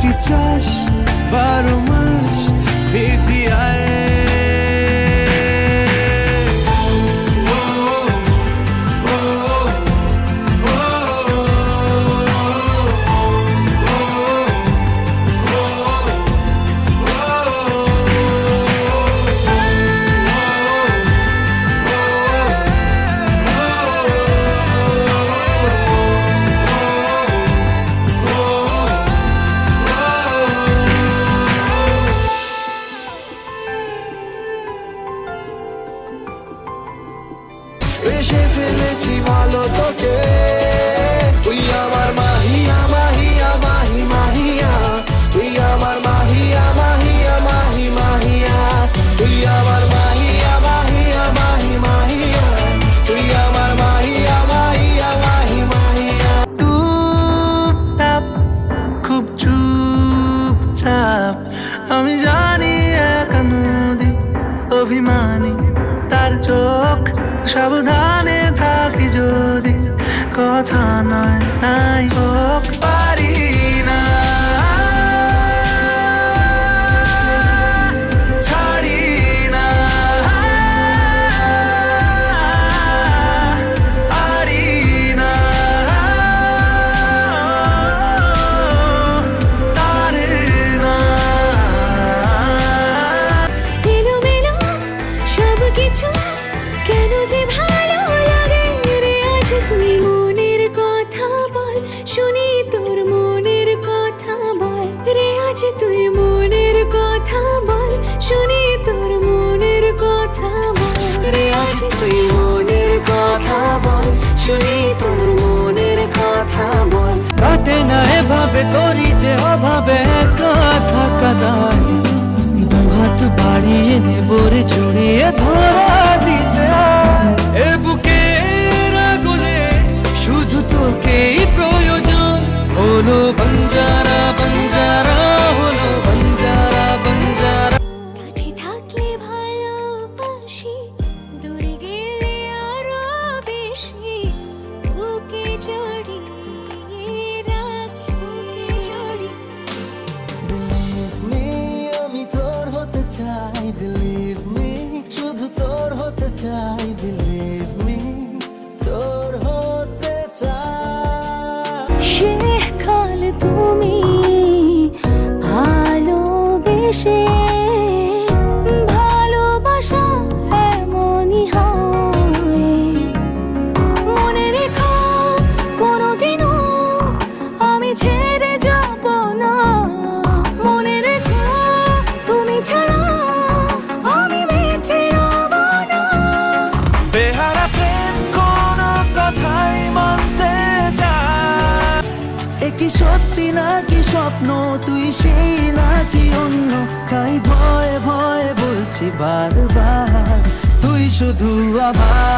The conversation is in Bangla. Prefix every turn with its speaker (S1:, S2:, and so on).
S1: বৃষ্টি চাষ 12 মাস ভেজি আয়।
S2: এসে ফেলেছি ভালো তোকে, তুই আমার মাহিয়া মাহিয়া মাহি মাহিয়া, তুই আমার মাহিয়া মাহিয়া মাহি মাহিয়া, তুই আমার মাহিয়া মাহিয়া মাহি মাহিয়া, তুই আমার মাহিয়া মাহিয়া মাহি মাহিয়া।
S1: টুপটাপ খুব চুপচাপ আমি জানি একা নদী অভিমানী তার চোখ, সাবধানে থাকি যদি কথা নয় নাই হোক। পারি না ছাড়ি না পারি না তারে না।
S3: এলোমেলো সবকিছু কেন যে ভালো লাগে রে আজ, তুই মনের কথা বল শুনি তোর মনের কথা বল রে আজ, তুই মনের কথা বল শুনি তোর মনের কথা বল রে আজ, তুই মনের কথা বল শুনি তোর মনের কথা বল।
S1: কাটে না এভাবে করি যে অভাবে কথা কাদায়, দুহাত বাড়িয়ে নেবরে জড়িয়ে ধরা দিতে এ বুকের আগুনে শুধু তোকেই প্রয়োজন। হলো বঞ্জারা বঞ্জারা হলো বঞ্জারা বঞ্জারা।
S3: কাছে থাকলে ভালোবাসি, দূরে গেলে আরো বেশি, বুকে জড়িয়ে রাখি জড়িয়ে।
S2: Believe me, আমি তোর হতে চাই, believe me, শুধু তোর হতে চাই, believe me, তোর হতে চাই।
S3: শেখাল তুমি ভালোবেসে, ভালোবাসা এমনই হয়। মনে রেখো কোনোদিনও আমি ছেড়ে যাব না, মনে রেখো তুমি ছাড়া আমি বেঁচে রব না।
S1: বেহারা প্রেম কোনো কথাই মানতে চায়। কি সত্যি নাকি স্বপ্ন, তুই সেই নাকি অন্য, তাই ভয়ে ভয়ে বলছি বারবার তুই শুধু আমার।